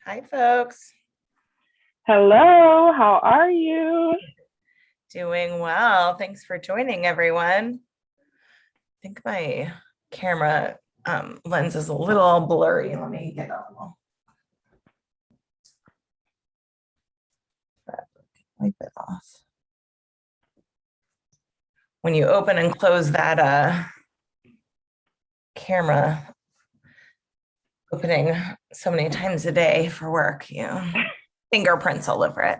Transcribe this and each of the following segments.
Hi, folks. Hello, how are you? Doing well. Thanks for joining, everyone. I think my camera lens is a little blurry. Let me get a little wipe it off. When you open and close that camera opening so many times a day for work, fingerprints all over it.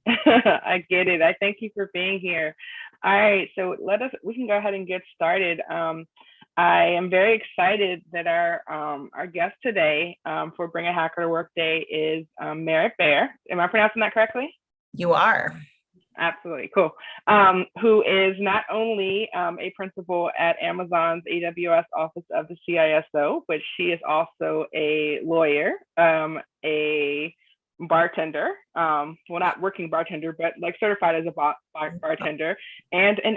I get it. I thank you for being here. All right, so we can go ahead and get started. I am very excited that our guest today for Bring a Hacker to Work Day is Merritt Baer. Am I pronouncing that correctly? You are. Absolutely, cool. Who is not only a principal at Amazon's AWS Office of the CISO, but she is also a lawyer, a bartender, well, not working bartender, but like certified as a bartender, and an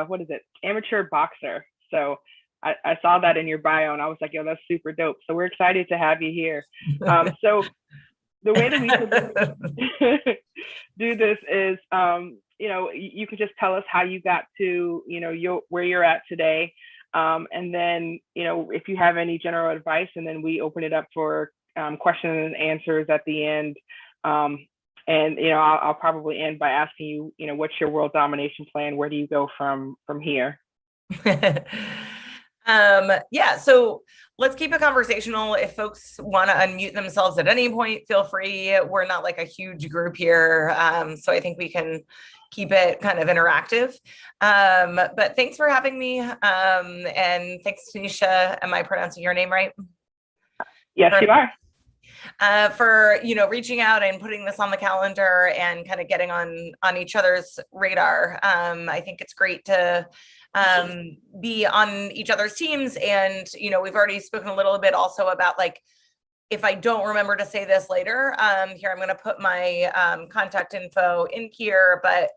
what is it, amateur boxer. So I saw that in your bio and I was like, yo, that's super dope. So we're excited to have you here. So the way that we do this is, you can just tell us how you got to, where you're at today. And then, if you have any general advice, and then we open it up for questions and answers at the end. And, I'll probably end by asking you, what's your world domination plan? Where do you go from here? Yeah, so let's keep it conversational. If folks want to unmute themselves at any point, feel free. We're not like a huge group here, so I think we can keep it kind of interactive. But thanks for having me, and thanks, Tanisha. Am I pronouncing your name right? Yes, you are. For reaching out and putting this on the calendar and kind of getting on each other's radar. I think it's great to be on each other's teams, and we've already spoken a little bit also about, like, if I don't remember to say this later, here I'm going to put my contact info in here, but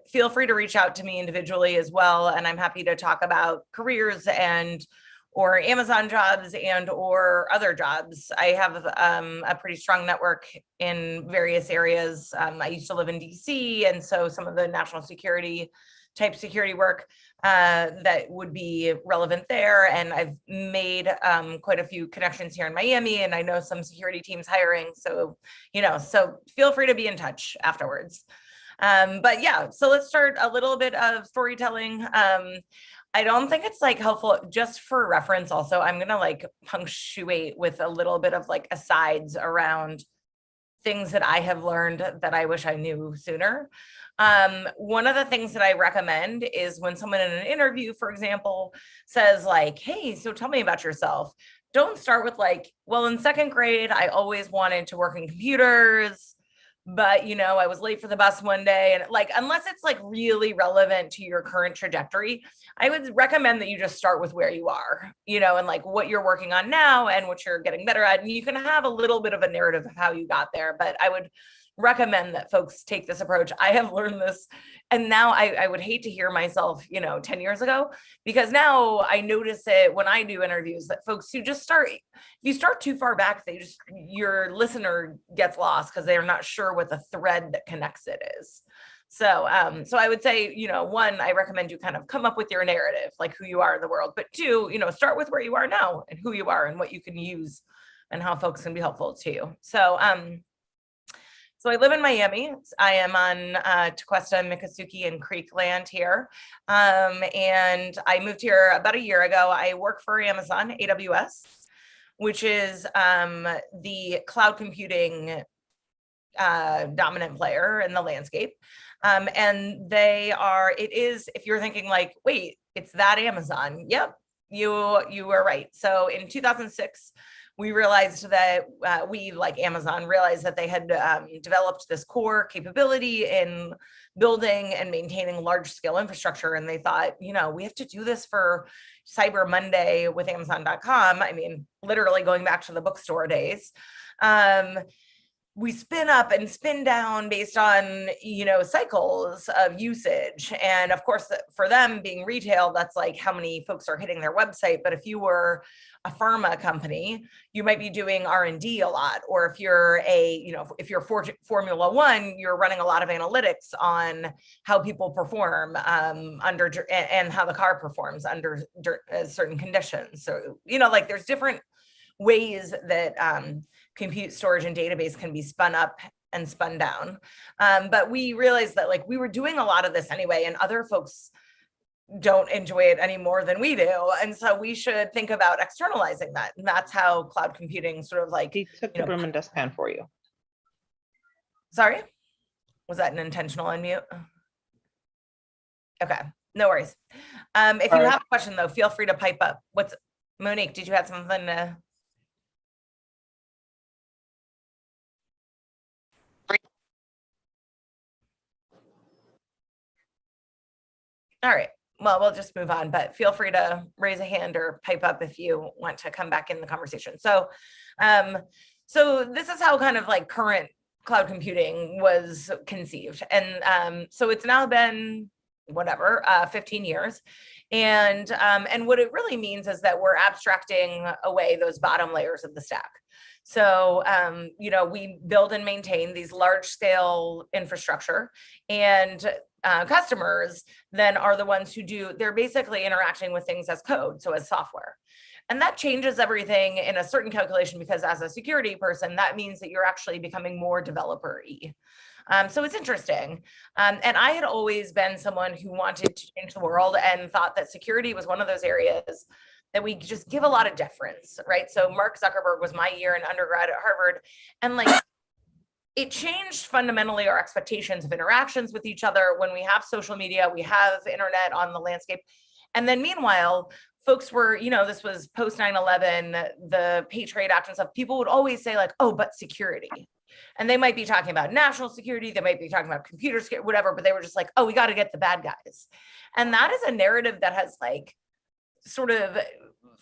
feel free to reach out to me individually as well, and I'm happy to talk about careers and or Amazon jobs and or other jobs. I have a pretty strong network in various areas. I used to live in DC, and so some of the national security type security work that would be relevant there. And I've made quite a few connections here in Miami, and I know some security teams hiring. So, so feel free to be in touch afterwards. But yeah, so let's start a little bit of storytelling. I don't think it's like helpful, just for reference. Also, I'm going to like punctuate with a little bit of like asides around things that I have learned that I wish I knew sooner. One of the things that I recommend is when someone in an interview, for example, says like, hey, so tell me about yourself. Don't start with like, well, in second grade, I always wanted to work in computers, but I was late for the bus one day. And like, unless it's like really relevant to your current trajectory, I would recommend that you just start with where you are, and like what you're working on now and what you're getting better at. And you can have a little bit of a narrative of how you got there, but I would recommend that folks take this approach. I have learned this, and now I would hate to hear myself 10 years ago, because now I notice it when I do interviews that folks who just start, if you start too far back, your listener gets lost because they're not sure what the thread that connects it is. So I would say, one, I recommend you kind of come up with your narrative, like who you are in the world, but two, start with where you are now and who you are and what you can use and how folks can be helpful to you. So I live in Miami. I am on Tequesta, Miccosukee, and Creek land here. And I moved here about a year ago. I work for Amazon, AWS, which is the cloud computing dominant player in the landscape. And if you're thinking like, wait, it's that Amazon. Yep, you were right. So in 2006, we realized that we, like Amazon, realized that they had developed this core capability in building and maintaining large scale infrastructure. And they thought, we have to do this for Cyber Monday with Amazon.com. I mean, literally going back to the bookstore days. we spin up and spin down based on, cycles of usage. And of course, for them being retail, that's like how many folks are hitting their website. But if you were a pharma company, you might be doing R&D a lot. Or if you're if you're Formula One, you're running a lot of analytics on how people perform under and how the car performs under certain conditions. So, like there's different ways that compute, storage, and database can be spun up and spun down. But we realized that like we were doing a lot of this anyway, and other folks don't enjoy it any more than we do. And so we should think about externalizing that. And that's how cloud computing sort of like, He took the room and dustpan for you. Sorry, was that an intentional unmute? Okay, no worries. If you have a question though, feel free to pipe up. Monique, did you have something to? All right, well, we'll just move on, but feel free to raise a hand or pipe up if you want to come back in the conversation. So, so this is how kind of like current cloud computing was conceived. And so it's now been 15 years. And what it really means is that we're abstracting away those bottom layers of the stack. So, we build and maintain these large scale infrastructure, and customers then are the ones who they're basically interacting with things as code, so as software. And that changes everything in a certain calculation, because as a security person, that means that you're actually becoming more developer-y. So it's interesting. And I had always been someone who wanted to change the world and thought that security was one of those areas that we just give a lot of deference, right? So Mark Zuckerberg was my year in undergrad at Harvard, and like it changed fundamentally our expectations of interactions with each other. When we have social media, we have internet on the landscape. And then meanwhile, folks were, this was post 9/11, the Patriot Act and stuff. People would always say like, oh, but security. And they might be talking about national security, they might be talking about computer security, whatever, but they were just like, oh, we got to get the bad guys. And that is a narrative that has like sort of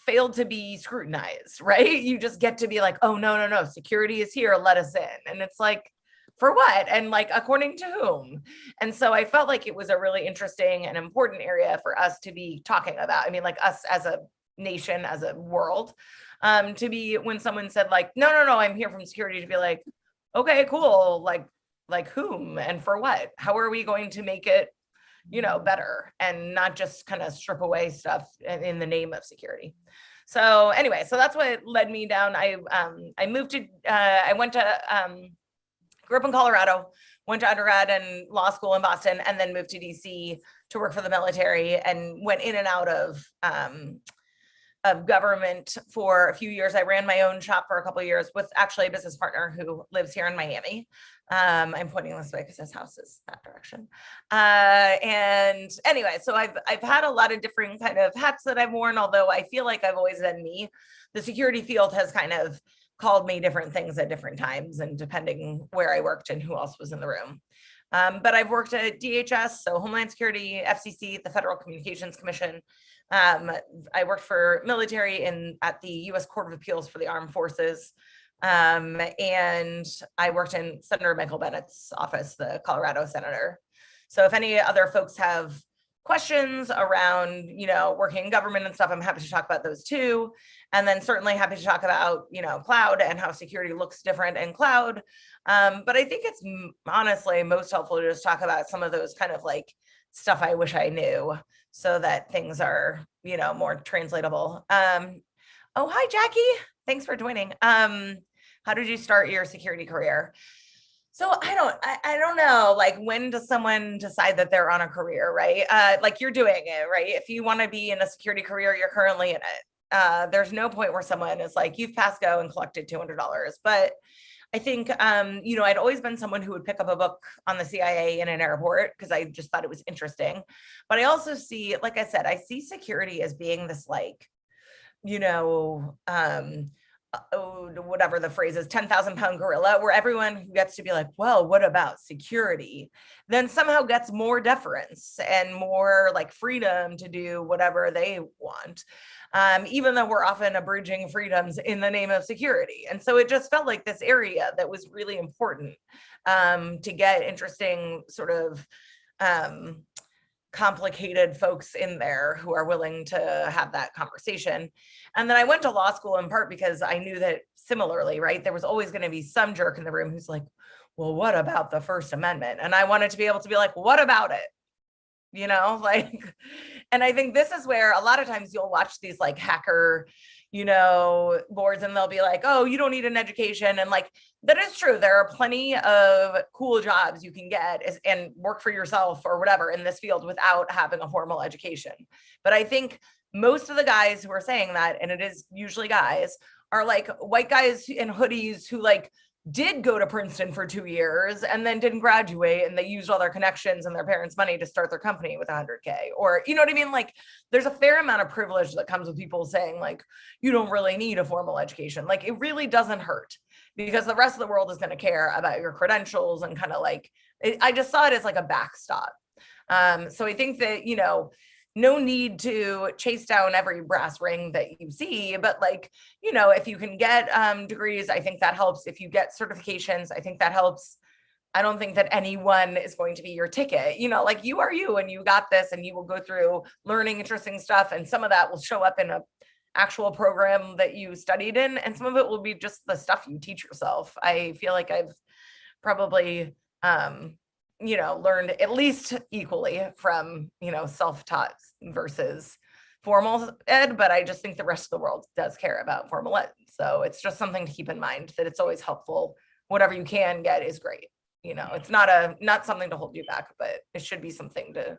failed to be scrutinized, right? You just get to be like, oh, no, security is here, let us in. And it's like, for what? And like, according to whom? And so I felt like it was a really interesting and important area for us to be talking about. I mean, like us as a nation, as a world, to be, when someone said like, no, I'm here from security, to be like, okay, cool. Like whom and for what? How are we going to make it, better, and not just kind of strip away stuff in the name of security? So anyway, so that's what led me down. I moved to, I went to, grew up in Colorado, went to undergrad and law school in Boston, and then moved to DC to work for the military, and went in and out of government for a few years. I ran my own shop for a couple of years with actually a business partner who lives here in Miami. I'm pointing this way because his house is that direction. And anyway, so I've had a lot of different kind of hats that I've worn, although I feel like I've always been me. The security field has kind of called me different things at different times, and depending where I worked and who else was in the room. But I've worked at DHS, so Homeland Security, FCC, the Federal Communications Commission. I worked for military at the U.S. Court of Appeals for the Armed Forces. And I worked in Senator Michael Bennett's office, the Colorado senator. So if any other folks have questions around, working in government and stuff, I'm happy to talk about those too. And then certainly happy to talk about, cloud and how security looks different in cloud. But I think it's honestly most helpful to just talk about some of those kind of like stuff I wish I knew, so that things are, more translatable. Oh, hi, Jackie. Thanks for joining. How did you start your security career? So I don't know, like, when does someone decide that they're on a career, right? Like you're doing it, right? If you want to be in a security career, you're currently in it. There's no point where someone is like, you've passed go and collected $200. But I think, I'd always been someone who would pick up a book on the CIA in an airport because I just thought it was interesting. But I also see, like I said, I see security as being this like, whatever the phrase is, 10,000 pound gorilla, where everyone who gets to be like, well, what about security, then somehow gets more deference and more like freedom to do whatever they want. Even though we're often abridging freedoms in the name of security. And so it just felt like this area that was really important to get interesting sort of complicated folks in there who are willing to have that conversation. And then I went to law school in part because I knew that similarly, right, there was always going to be some jerk in the room who's like, well, what about the First Amendment? And I wanted to be able to be like, what about it? You know, like, and I think this is where a lot of times you'll watch these like hacker, you know, boards, and they'll be like, oh, you don't need an education. And like, that is true. There are plenty of cool jobs you can get and work for yourself or whatever in this field without having a formal education. But I think most of the guys who are saying that, and it is usually guys, are like white guys in hoodies who like did go to Princeton for 2 years and then didn't graduate, and they used all their connections and their parents' money to start their company with 100K, or, you know what I mean? Like, there's a fair amount of privilege that comes with people saying like, you don't really need a formal education. Like, it really doesn't hurt because the rest of the world is going to care about your credentials and kind of like, I just saw it as like a backstop. So I think that, you know, no need to chase down every brass ring that you see, but like, you know, if you can get degrees, I think that helps. If you get certifications, I think that helps. I don't think that anyone is going to be your ticket, you know, like you are you, and you got this, and you will go through learning interesting stuff. And some of that will show up in a actual program that you studied in, and some of it will be just the stuff you teach yourself. I feel like I've probably, you know, learned at least equally from, you know, self-taught versus formal ed, but I just think the rest of the world does care about formal ed. So it's just something to keep in mind, that it's always helpful. Whatever you can get is great. You know, it's not something to hold you back, but it should be something to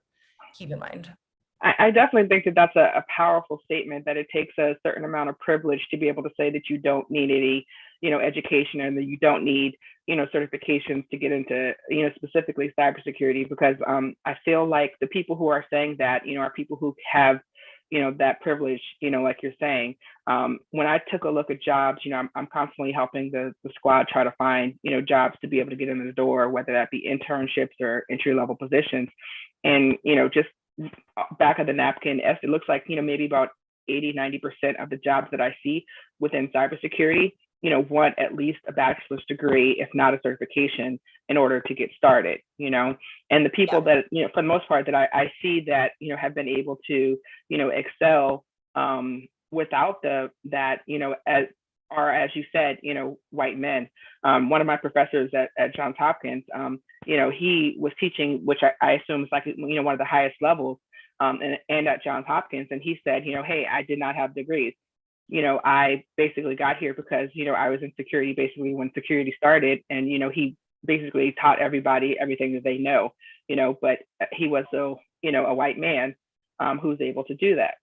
keep in mind. I definitely think that that's a powerful statement, that it takes a certain amount of privilege to be able to say that you don't need any, you know, education, and that you don't need, you know, certifications to get into, you know, specifically cybersecurity, because I feel like the people who are saying that, you know, are people who have, you know, that privilege, you know, like you're saying. When I took a look at jobs, you know, I'm constantly helping the squad try to find, you know, jobs to be able to get in the door, whether that be internships or entry level positions. And, you know, just back of the napkin, it looks like, you know, maybe about 80-90% of the jobs that I see within cybersecurity, you know, want at least a bachelor's degree, if not a certification, in order to get started, you know. And the people that, you know, for the most part, that I see that, you know, have been able to, you know, excel without that, you know, as you said, you know, white men. One of my professors at Johns Hopkins, you know, he was teaching, which I assume is like, you know, one of the highest levels, and at Johns Hopkins. And he said, you know, hey, I did not have degrees. You know, I basically got here because, you know, I was in security basically when security started. And, you know, he basically taught everybody everything that they know, you know, but he was, so, you know, a white man who's able to do that.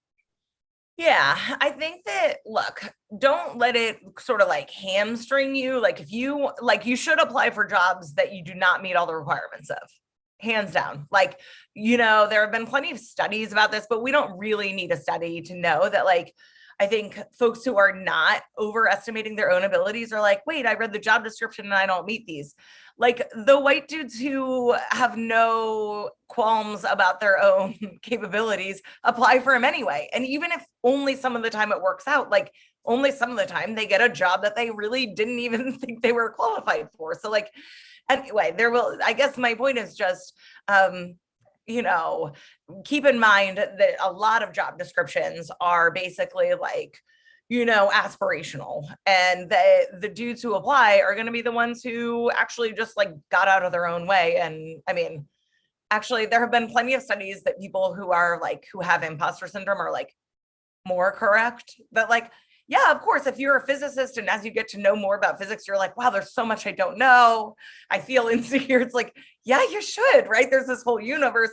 Yeah, I think that, look, don't let it sort of like hamstring you. Like, if you like, you should apply for jobs that you do not meet all the requirements of, hands down. Like, you know, there have been plenty of studies about this, but we don't really need a study to know that, like, I think folks who are not overestimating their own abilities are like, wait, I read the job description and I don't meet these. Like, the white dudes who have no qualms about their own capabilities apply for them anyway. And even if only some of the time it works out, like, only some of the time they get a job that they really didn't even think they were qualified for. So like, anyway, I guess my point is just, you know, keep in mind that a lot of job descriptions are basically like, you know, aspirational, and the dudes who apply are going to be the ones who actually just like got out of their own way. And I mean, actually, there have been plenty of studies that people who are like, who have imposter syndrome are like more correct. But like, yeah, of course, if you're a physicist and as you get to know more about physics, you're like, wow, there's so much I don't know. I feel insecure. It's like, yeah, you should, right? There's this whole universe.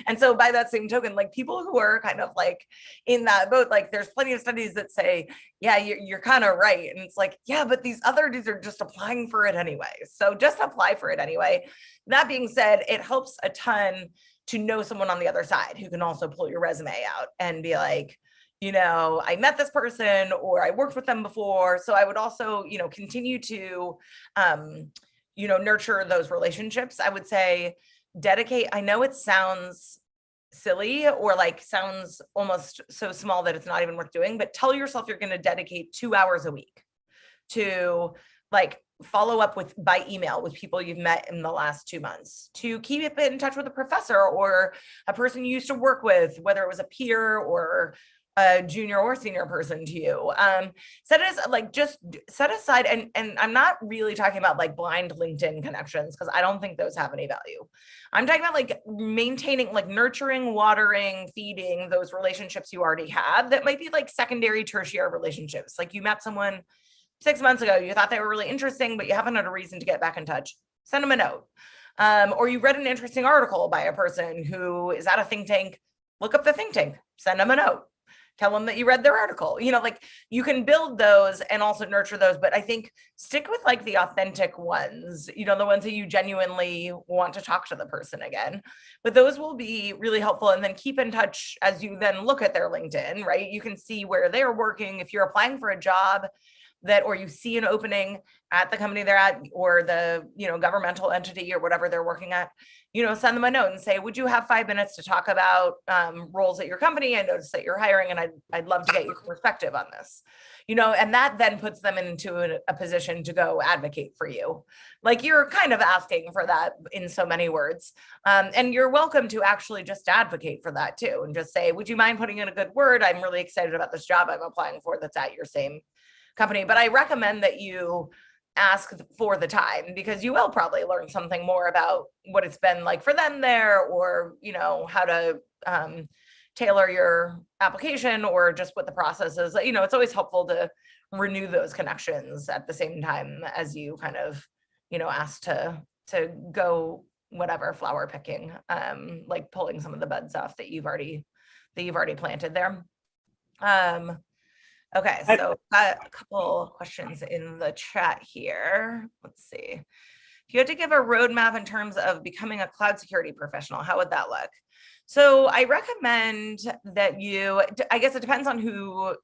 And so by that same token, like, people who are kind of like in that boat, like, there's plenty of studies that say, yeah, you're kind of right. And it's like, yeah, but these other dudes are just applying for it anyway. So just apply for it anyway. That being said, it helps a ton to know someone on the other side who can also pull your resume out and be like, I met this person or I worked with them before. So I would also, continue to, nurture those relationships. I would say dedicate. I know it sounds silly or like sounds almost so small that it's not even worth doing, but tell yourself you're going to dedicate 2 hours a week to like follow up with by email with people you've met in the last 2 months, to keep in touch with a professor or a person you used to work with, whether it was a peer or a junior or senior person to you. Set it as like, just set aside, and I'm not really talking about like blind LinkedIn connections, because I don't think those have any value. I'm talking about like maintaining, like nurturing, watering, feeding those relationships you already have that might be like secondary, tertiary relationships. Like you met someone 6 months ago, you thought they were really interesting, but you haven't had a reason to get back in touch. Send them a note. Or you read an interesting article by a person who is at a think tank. Look up the think tank, send them a note. Tell them that you read their article. Like you can build those and also nurture those, but I think stick with like the authentic ones, the ones that you genuinely want to talk to the person again. But those will be really helpful. And then keep in touch as you then look at their LinkedIn, right? You can see where they're working. If you're applying for a job or you see an opening at the company they're at, or the, governmental entity or whatever they're working at, send them a note and say, would you have 5 minutes to talk about roles at your company? I noticed that you're hiring and I'd love to get your perspective on this, and that then puts them into a position to go advocate for you. Like you're kind of asking for that in so many words. And you're welcome to actually just advocate for that too. And just say, would you mind putting in a good word? I'm really excited about this job I'm applying for that's at your same company, but I recommend that you ask for the time, because you will probably learn something more about what it's been like for them there, or how to tailor your application, or just what the process is. It's always helpful to renew those connections at the same time as you kind of ask to go whatever flower picking, like pulling some of the buds off that you've already planted there. Okay, so got a couple questions in the chat here. Let's see. If you had to give a roadmap in terms of becoming a cloud security professional, how would that look? So I recommend that I guess it depends on who,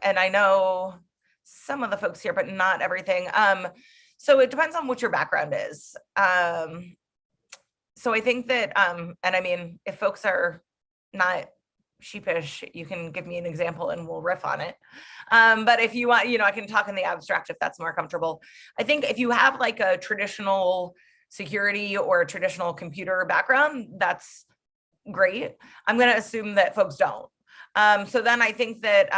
and I know some of the folks here, but not everything. So it depends on what your background is. So I think that, and I mean, if folks are not sheepish, you can give me an example and we'll riff on it. But if you want, I can talk in the abstract if that's more comfortable. I think if you have like a traditional security or a traditional computer background, that's great. I'm going to assume that folks don't. So then I think that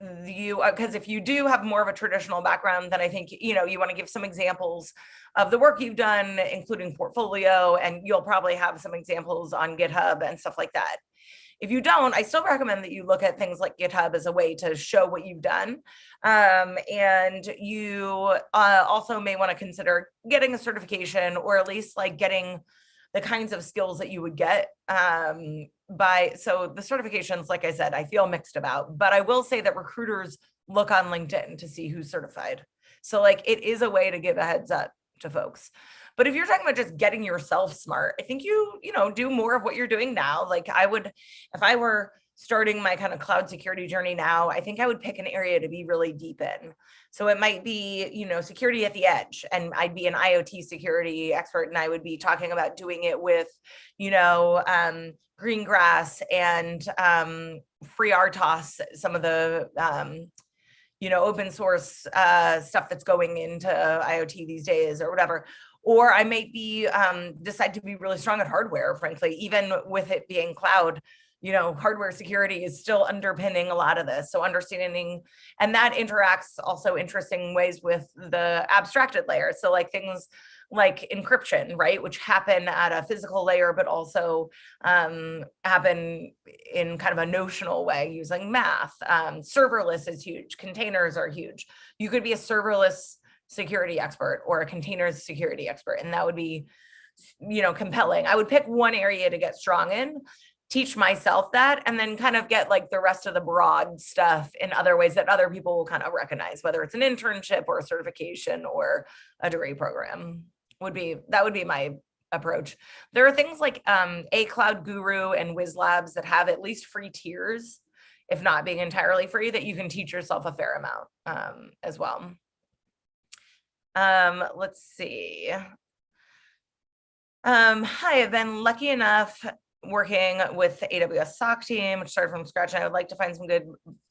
because if you do have more of a traditional background, then I think, you want to give some examples of the work you've done, including portfolio, and you'll probably have some examples on GitHub and stuff like that. If you don't, I still recommend that you look at things like GitHub as a way to show what you've done. And you also may want to consider getting a certification, or at least like getting the kinds of skills that you would get so the certifications, like I said, I feel mixed about, but I will say that recruiters look on LinkedIn to see who's certified. So like it is a way to give a heads up to folks. But if you're talking about just getting yourself smart, I think you do more of what you're doing now. Like if I were starting my kind of cloud security journey now, I think I would pick an area to be really deep in. So it might be, security at the edge, and I'd be an IoT security expert, and I would be talking about doing it with, Greengrass and FreeRTOS, some of the, open source stuff that's going into IoT these days or whatever. Or I might be decide to be really strong at hardware, frankly, even with it being cloud. Hardware security is still underpinning a lot of this. So understanding, and that interacts also interesting ways with the abstracted layer. So like things like encryption, right, which happen at a physical layer, but also happen in kind of a notional way using math. Serverless is huge. Containers are huge. You could be a serverless security expert or a containers security expert, and that would be, compelling. I would pick one area to get strong in, teach myself that, and then kind of get like the rest of the broad stuff in other ways that other people will kind of recognize, whether it's an internship or a certification or a degree program. That would be my approach. There are things like A Cloud Guru and Wiz Labs that have at least free tiers if not being entirely free, that you can teach yourself a fair amount as well. Let's see. Hi, I've been lucky enough working with the AWS SOC team, which started from scratch, and I would like to find some good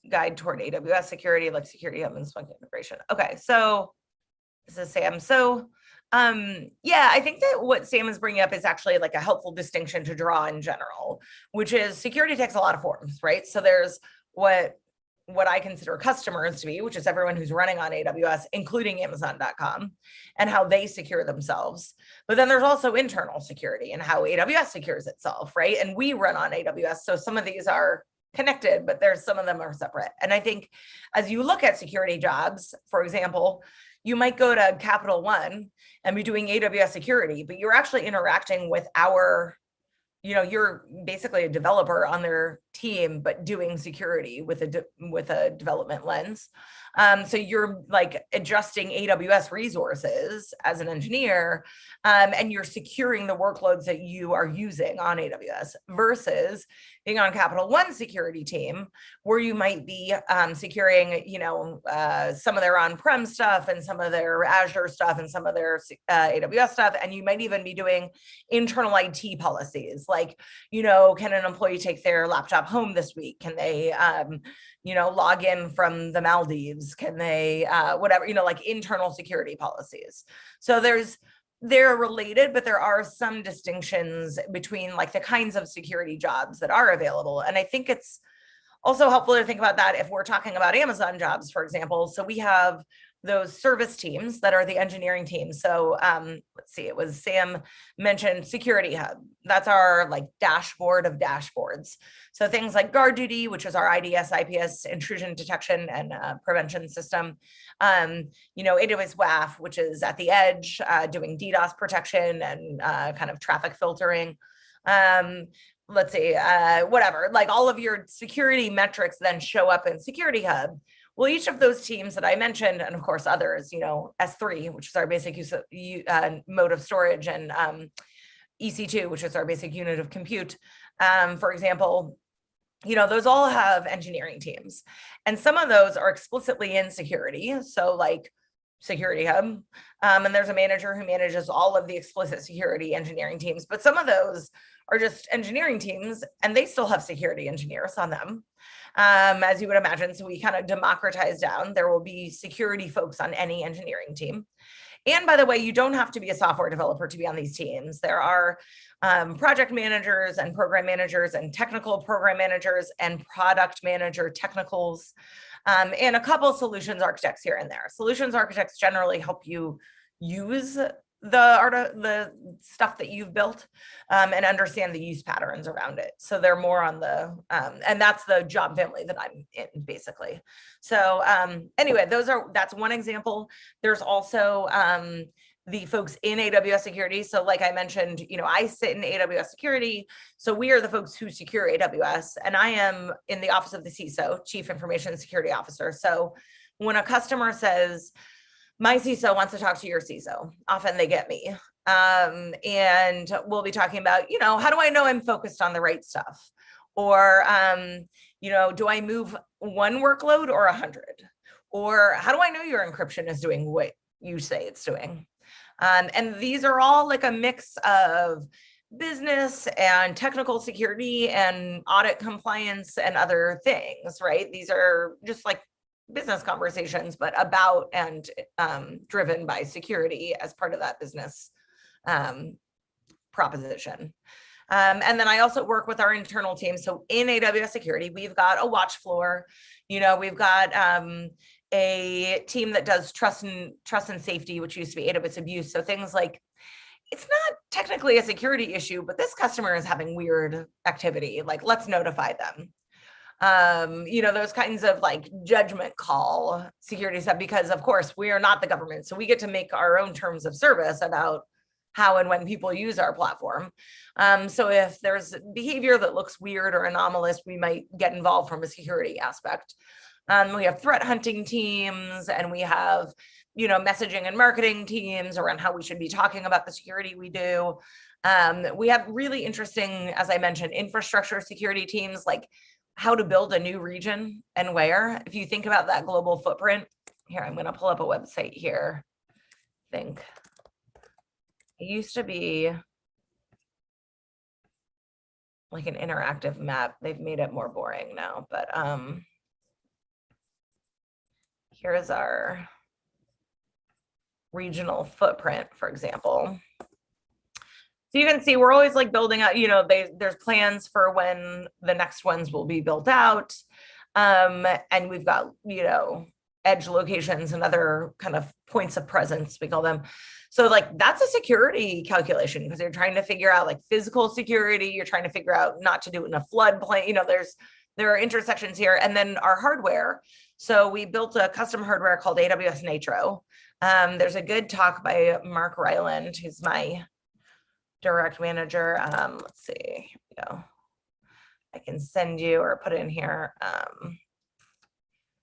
guide toward AWS security, like Security Hub and Splunk integration. Okay, so this is Sam. So yeah, I think that what Sam is bringing up is actually like a helpful distinction to draw in general, which is security takes a lot of forms, right? So there's what I consider customers to be, which is everyone who's running on AWS, including Amazon.com, and how they secure themselves. But then there's also internal security and how AWS secures itself, right? And we run on AWS, so some of these are connected, but there's some of them are separate. And I think as you look at security jobs, for example, you might go to Capital One and be doing AWS security, but you're actually interacting with you're basically a developer on their team, but doing security with a development lens. So you're like adjusting AWS resources as an engineer, and you're securing the workloads that you are using on AWS versus being on Capital One security team, where you might be securing, some of their on-prem stuff and some of their Azure stuff and some of their AWS stuff. And you might even be doing internal IT policies, like, can an employee take their laptop home this week? Can they, log in from the Maldives? Can they, whatever, like internal security policies. So they're related, but there are some distinctions between like the kinds of security jobs that are available. And I think it's also helpful to think about that if we're talking about Amazon jobs, for example. So we have those service teams that are the engineering teams. So let's see, it was Sam mentioned Security Hub. That's our like dashboard of dashboards. So things like Guard Duty, which is our IDS, IPS intrusion detection and prevention system. AWS WAF, which is at the edge, doing DDoS protection and kind of traffic filtering. Let's see, whatever, like all of your security metrics then show up in Security Hub. Well, each of those teams that I mentioned, and of course others, S3, which is our basic mode of storage, and EC2, which is our basic unit of compute, for example, those all have engineering teams. And some of those are explicitly in security. So like Security Hub, and there's a manager who manages all of the explicit security engineering teams. But some of those are just engineering teams, and they still have security engineers on them, as you would imagine. So we kind of democratize down. There will be security folks on any engineering team. And by the way, you don't have to be a software developer to be on these teams. There are project managers and program managers and technical program managers and product manager technicals, and a couple solutions architects here and there. Solutions architects generally help you use the stuff that you've built and understand the use patterns around it. So they're more on the, and that's the job family that I'm in, basically. So anyway, that's one example. There's also the folks in AWS security. So like I mentioned, I sit in AWS security. So we are the folks who secure AWS, and I am in the office of the CISO, Chief Information Security Officer. So when a customer says, my CISO wants to talk to your CISO, often they get me. And we'll be talking about, how do I know I'm focused on the right stuff? Or, do I move one workload or 100? Or how do I know your encryption is doing what you say it's doing? And these are all like a mix of business and technical security and audit compliance and other things, right? These are just like business conversations, but about and driven by security as part of that business proposition. And then I also work with our internal team. So in AWS security, we've got a watch floor, we've got a team that does trust and safety, which used to be AWS abuse. So things like, it's not technically a security issue, but this customer is having weird activity, like let's notify them. Those kinds of like judgment call security stuff, because of course we are not the government. So we get to make our own terms of service about how and when people use our platform. So if there's behavior that looks weird or anomalous, we might get involved from a security aspect. We have threat hunting teams, and we have, messaging and marketing teams around how we should be talking about the security we do. We have really interesting, as I mentioned, infrastructure security teams. Like how to build a new region and where. If you think about that global footprint, here, I'm going to pull up a website here. I think it used to be like an interactive map. They've made it more boring now, but here's our regional footprint, for example. So you can see we're always like building out, you know, there's plans for when the next ones will be built out. And we've got, you know, edge locations and other kind of points of presence, we call them. So like that's a security calculation because you're trying to figure out like physical security. You're trying to figure out not to do it in a floodplain. You know, there are intersections here. And then our hardware. So we built a custom hardware called AWS Nitro. There's a good talk by Mark Ryland, who's my direct manager. Let's see, here we go. I can send you or put in here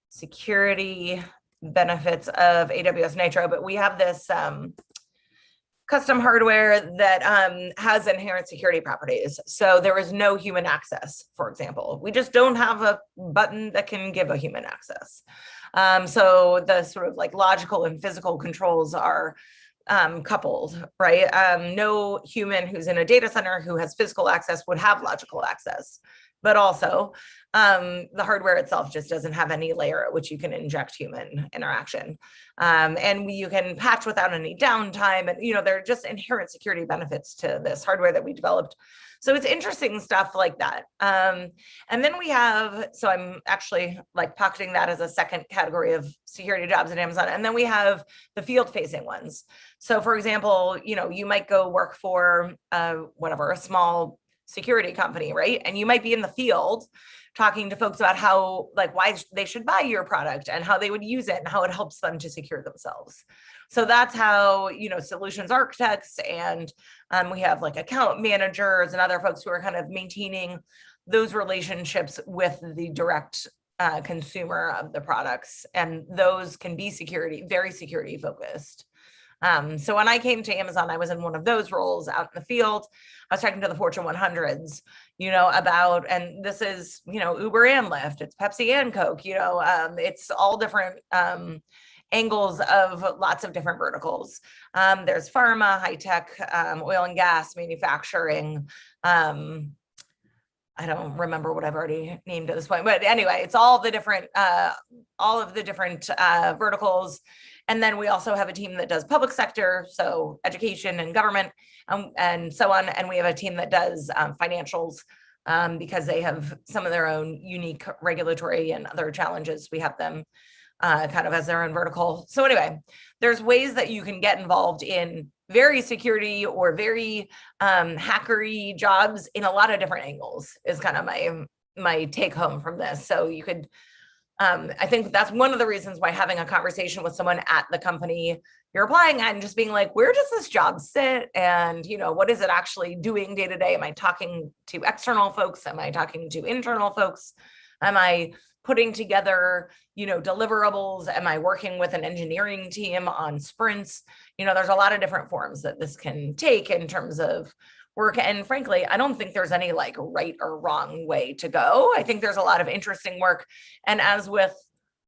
security benefits of AWS Nitro, but we have this custom hardware that has inherent security properties. So there is no human access, for example. We just don't have a button that can give a human access. So the sort of like logical and physical controls are coupled, right? No human who's in a data center who has physical access would have logical access, but also the hardware itself just doesn't have any layer at which you can inject human interaction. And you can patch without any downtime. And, you know, there are just inherent security benefits to this hardware that we developed. So it's interesting stuff like that. And then we have, so I'm actually like pocketing that as a second category of security jobs at Amazon. And then we have the field facing ones. So for example, you know, you might go work for whatever, a small security company, right? And you might be in the field talking to folks about how, like, why they should buy your product and how they would use it and how it helps them to secure themselves. So that's how, you know, solutions architects and we have like account managers and other folks who are kind of maintaining those relationships with the direct consumer of the products. And those can be very security focused. So when I came to Amazon, I was in one of those roles out in the field. I was talking to the Fortune 100s, you know, about, and this is, you know, Uber and Lyft, it's Pepsi and Coke, you know, it's all different angles of lots of different verticals. There's pharma, high tech, oil and gas, manufacturing. I don't remember what I've already named at this point, but anyway, it's all of the different verticals. And then we also have a team that does public sector, so education and government, and so on. And we have a team that does financials because they have some of their own unique regulatory and other challenges. We have them kind of as their own vertical. So anyway, there's ways that you can get involved in very security or very hackery jobs in a lot of different angles is kind of my take home from this. So you could, I think that's one of the reasons why having a conversation with someone at the company you're applying at and just being like, where does this job sit? And, you know, what is it actually doing day to day? Am I talking to external folks? Am I talking to internal folks? Am I putting together, you know, deliverables? Am I working with an engineering team on sprints? You know, there's a lot of different forms that this can take in terms of work. And frankly, I don't think there's any like right or wrong way to go. I think there's a lot of interesting work. And as with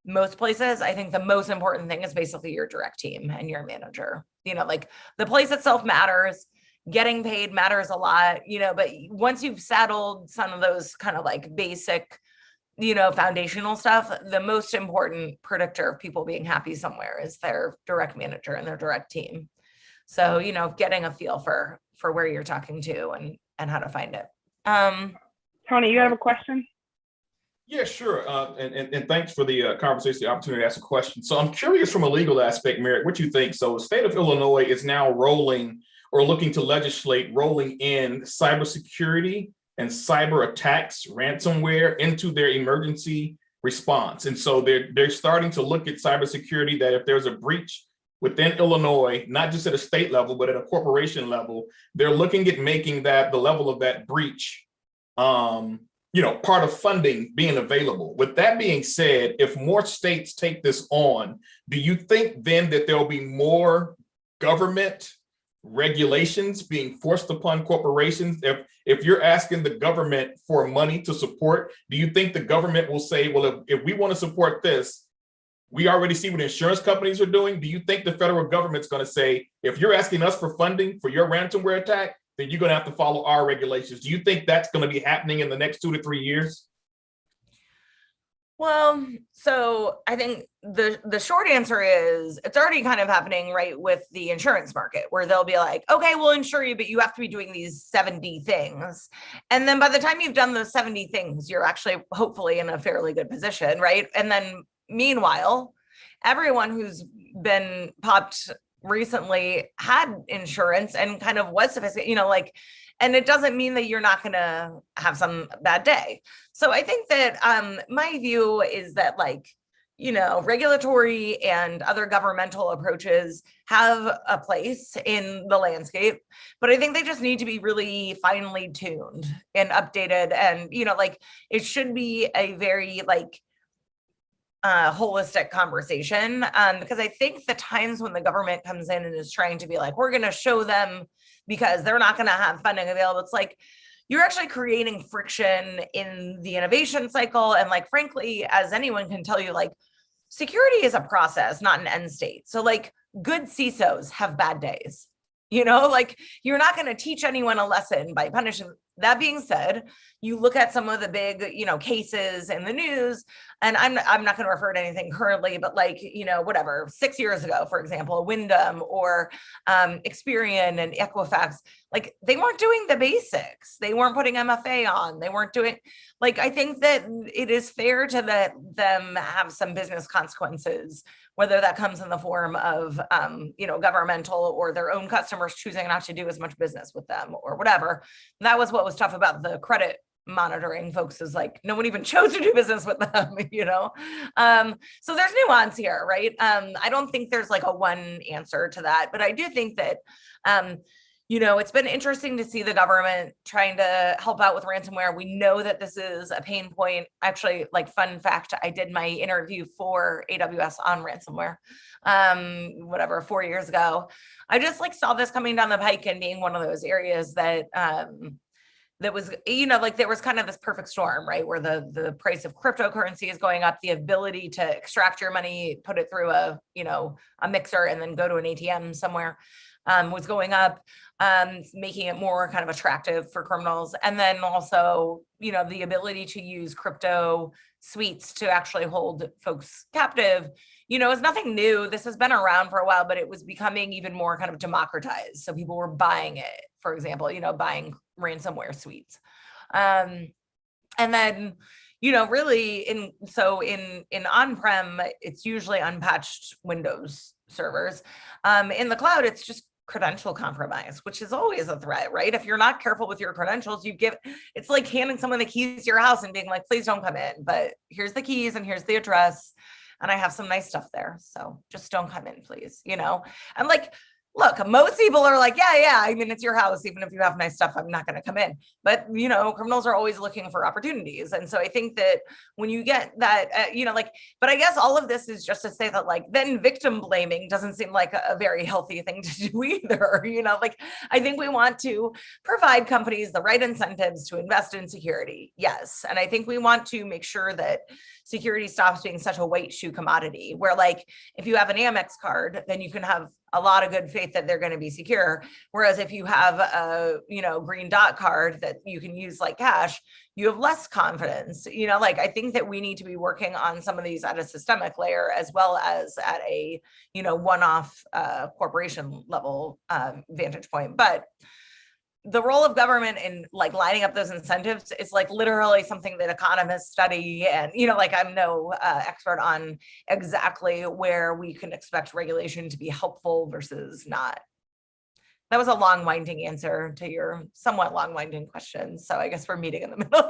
most places, I think the most important thing is basically your direct team and your manager. You know, like the place itself matters, getting paid matters a lot, you know, but once you've settled some of those kind of like basic, you know, foundational stuff, the most important predictor of people being happy somewhere is their direct manager and their direct team. So, you know, getting a feel for where you're talking to and how to find it. Tony, you have a question? Yeah, sure. And thanks for the conversation, the opportunity to ask a question. So I'm curious from a legal aspect, Merritt, what you think. So the state of Illinois is now rolling or looking to legislate rolling in cybersecurity and cyber attacks, ransomware into their emergency response. And so they're starting to look at cybersecurity, that if there's a breach within Illinois, not just at a state level, but at a corporation level, they're looking at making that the level of that breach, you know, part of funding being available. With that being said, if more states take this on, do you think then that there'll be more government regulations being forced upon corporations? If you're asking the government for money to support, do you think the government will say, well, if we want to support this, we already see what insurance companies are doing? Do you think the federal government's going to say, if you're asking us for funding for your ransomware attack, then you're going to have to follow our regulations? Do you think that's going to be happening in the next 2 to 3 years? Well, so I think the short answer is it's already kind of happening, right, with the insurance market, where they'll be like, okay, we'll insure you, but you have to be doing these 70 things. And then by the time you've done those 70 things, you're actually hopefully in a fairly good position, right? And then meanwhile, everyone who's been popped recently had insurance and kind of was sophisticated, and it doesn't mean that you're not going to have some bad day. So I think that my view is that regulatory and other governmental approaches have a place in the landscape, but I think they just need to be really finely tuned and updated. And, it should be a very holistic conversation, because I think the times when the government comes in and is trying to be like, we're going to show them because they're not going to have funding available, it's like you're actually creating friction in the innovation cycle. And frankly, as anyone can tell you, security is a process, not an end state. So good CISOs have bad days. You're not going to teach anyone a lesson by punishing. That being said, you look at some of the big, cases in the news, and I'm not going to refer to anything currently, but whatever, 6 years ago, for example, Wyndham or Experian and Equifax, they weren't doing the basics. They weren't putting MFA on. They weren't doing, I think that it is fair to let them have some business consequences, whether that comes in the form of, governmental or their own customers choosing not to do as much business with them or whatever. And that was what was tough about the credit monitoring folks, is no one even chose to do business with them, So there's nuance here, right? I don't think there's a one answer to that, but I do think that, it's been interesting to see the government trying to help out with ransomware. We know that this is a pain point. Actually, fun fact, I did my interview for AWS on ransomware, 4 years ago. I just saw this coming down the pike and being one of those areas that, that was, there was kind of this perfect storm, right? Where the price of cryptocurrency is going up, the ability to extract your money, put it through a mixer and then go to an ATM somewhere, was going up, making it more kind of attractive for criminals. And then also, the ability to use crypto suites to actually hold folks captive, is nothing new. This has been around for a while, but it was becoming even more kind of democratized. So people were buying it, for example, buying ransomware suites. And then, really in on-prem, it's usually unpatched Windows servers. In the cloud, it's just credential compromise, which is always a threat, right? If you're not careful with your credentials, it's like handing someone the keys to your house and being like, please don't come in, but here's the keys and here's the address. And I have some nice stuff there. So just don't come in, please, and look, most people are like, yeah, I mean, it's your house. Even if you have nice stuff, I'm not going to come in. But, criminals are always looking for opportunities. And so I think that when you get that, but I guess all of this is just to say that then victim blaming doesn't seem like a very healthy thing to do either. I think we want to provide companies the right incentives to invest in security. Yes. And I think we want to make sure that security stops being such a white shoe commodity where if you have an Amex card, then you can have a lot of good faith that they're going to be secure. Whereas if you have a, green dot card that you can use like cash, you have less confidence. I think that we need to be working on some of these at a systemic layer as well as at a, one-off corporation level vantage point. But the role of government in lining up those incentives is literally something that economists study. And, I'm no expert on exactly where we can expect regulation to be helpful versus not. That was a long winding answer to your somewhat long winding question. So I guess we're meeting in the middle.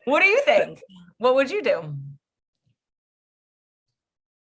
What do you think? What would you do?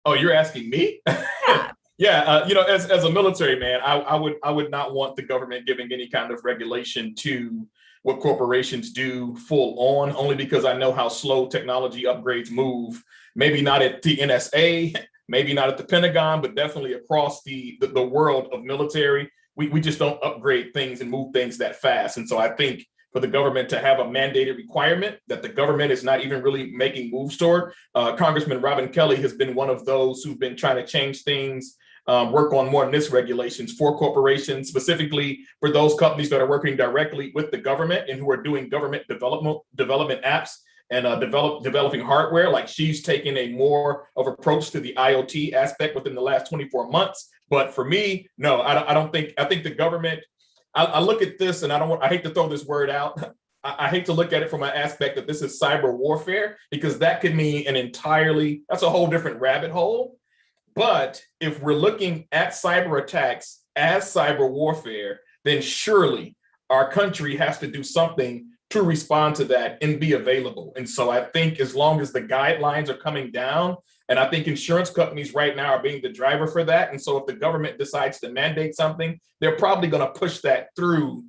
Oh, you're asking me? Yeah. Yeah, as a military man, I would not want the government giving any kind of regulation to what corporations do full on, only because I know how slow technology upgrades move. Maybe not at the NSA, maybe not at the Pentagon, but definitely across the world of military. We just don't upgrade things and move things that fast. And so I think for the government to have a mandated requirement that the government is not even really making moves toward, Congressman Robin Kelly has been one of those who've been trying to change things, work on more NIST regulations for corporations, specifically for those companies that are working directly with the government and who are doing government development apps and developing hardware. Like, she's taken a more of approach to the IoT aspect within the last 24 months. But for me, no, I don't think, I think the government, I look at this and I hate to throw this word out. I hate to look at it from an aspect that this is cyber warfare, because that could mean that's a whole different rabbit hole. But if we're looking at cyber attacks as cyber warfare, then surely our country has to do something to respond to that and be available. And so I think as long as the guidelines are coming down, and I think insurance companies right now are being the driver for that. And so if the government decides to mandate something, they're probably going to push that through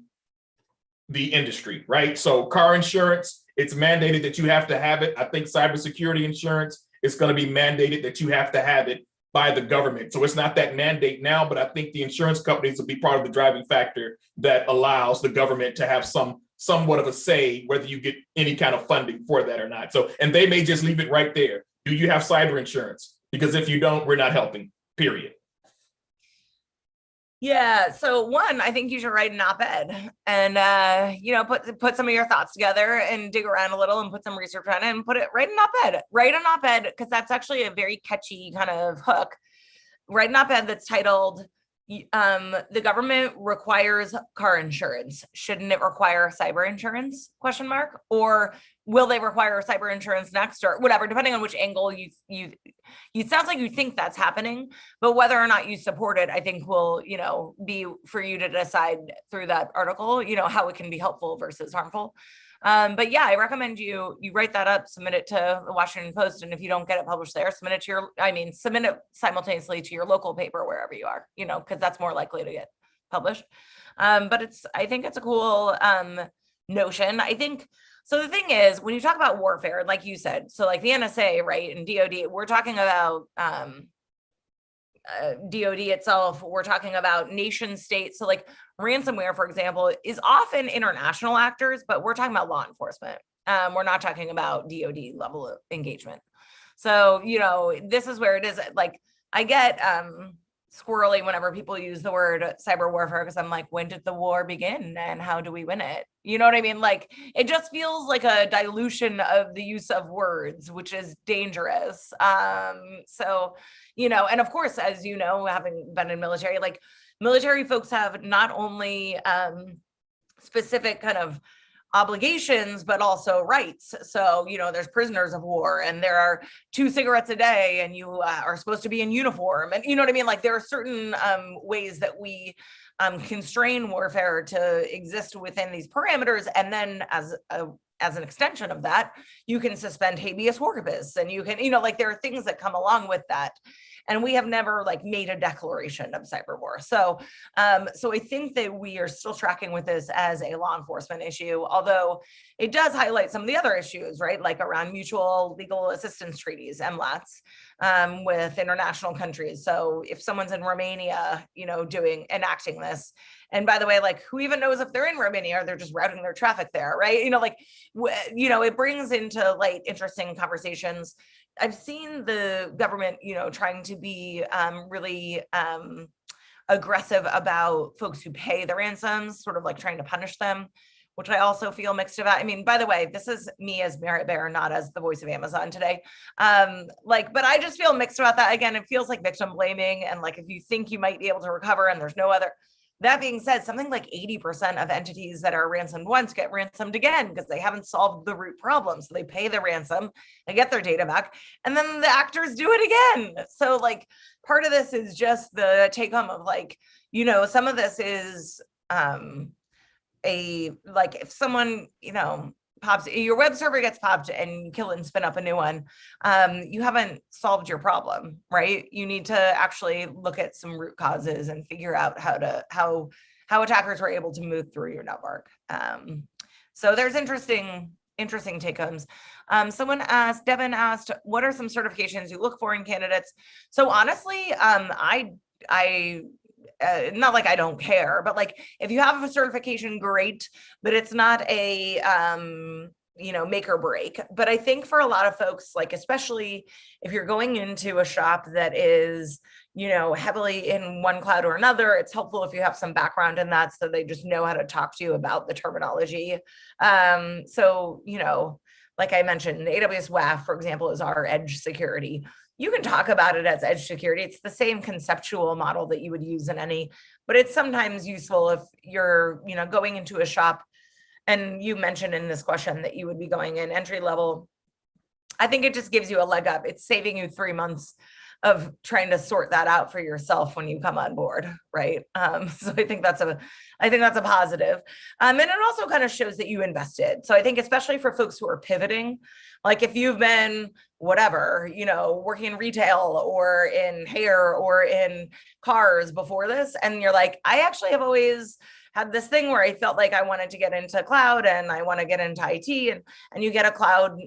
the industry, right? So car insurance, it's mandated that you have to have it. I think cybersecurity insurance, it's going to be mandated that you have to have it by the government. So it's not that mandate now, but I think the insurance companies will be part of the driving factor that allows the government to have somewhat of a say whether you get any kind of funding for that or not. So, and they may just leave it right there. Do you have cyber insurance? Because if you don't, we're not helping, period. Yeah. So one, I think you should write an op-ed and, put some of your thoughts together and dig around a little and put some research on it and write an op-ed, because that's actually a very catchy kind of hook. Write an op-ed that's titled, the government requires car insurance. Shouldn't it require cyber insurance? ? Or will they require cyber insurance next, or whatever, depending on which angle it sounds like you think that's happening, but whether or not you support it, I think will, be for you to decide through that article, how it can be helpful versus harmful. But yeah, I recommend you write that up, submit it to the Washington Post. And if you don't get it published there, submit it simultaneously to your local paper, wherever you are, because that's more likely to get published. But I think it's a cool notion. I think, so the thing is, when you talk about warfare, like you said, so like the NSA, right, and DOD, we're talking about DOD itself, we're talking about nation states. So like ransomware, for example, is often international actors, but we're talking about law enforcement. We're not talking about DOD level of engagement. So, this is where it is. Like, I get squirrely whenever people use the word cyber warfare, because I'm like, when did the war begin and how do we win it? You know what I mean? Like, it just feels like a dilution of the use of words, which is dangerous. So, and of course, as you know, having been in military, like military folks have not only specific kind of obligations, but also rights. So, there's prisoners of war and there are 2 cigarettes a day and you are supposed to be in uniform. And you know what I mean? Like, there are certain ways that we constrain warfare to exist within these parameters. And then as an extension of that, you can suspend habeas corpus and you can, there are things that come along with that. And we have never made a declaration of cyber war. So I think that we are still tracking with this as a law enforcement issue, although it does highlight some of the other issues, right? Like around mutual legal assistance treaties, MLATs, with international countries. So if someone's in Romania, enacting this, and by the way, who even knows if they're in Romania or they're just routing their traffic there, right? It brings into light interesting conversations. I've seen the government, trying to be really aggressive about folks who pay the ransoms, sort of trying to punish them, which I also feel mixed about. I mean, by the way, this is me as Merritt Baer, not as the voice of Amazon today. But I just feel mixed about that. Again, it feels like victim blaming. And if you think you might be able to recover and there's no other. That being said, something like 80% of entities that are ransomed once get ransomed again because they haven't solved the root problem. So they pay the ransom, they get their data back, and then the actors do it again. So part of this is just the take home of some of this is if someone, pops, your web server gets popped and you kill it and spin up a new one, you haven't solved your problem, right? You need to actually look at some root causes and figure out how attackers were able to move through your network. So there's interesting interesting take homes. Devin asked, what are some certifications you look for in candidates? So honestly, I not like I don't care, but like if you have a certification, great, but it's not a make or break. But I think for a lot of folks, like especially if you're going into a shop that is heavily in one cloud or another, it's helpful if you have some background in that so they just know how to talk to you about the terminology. So like I mentioned, AWS WAF, for example, is our edge security. You can talk about it as edge security. It's the same conceptual model that you would use in any, but it's sometimes useful if you're, going into a shop. And you mentioned in this question that you would be going in entry level. I think it just gives you a leg up. It's saving you 3 months of trying to sort that out for yourself when you come on board, right? So I think that's a positive. And it also kind of shows that you invested. So I think especially for folks who are pivoting, like if you've been whatever, working in retail or in hair or in cars before this, and you're like, I actually have always had this thing where I felt like I wanted to get into cloud and I want to get into IT, and you get a cloud,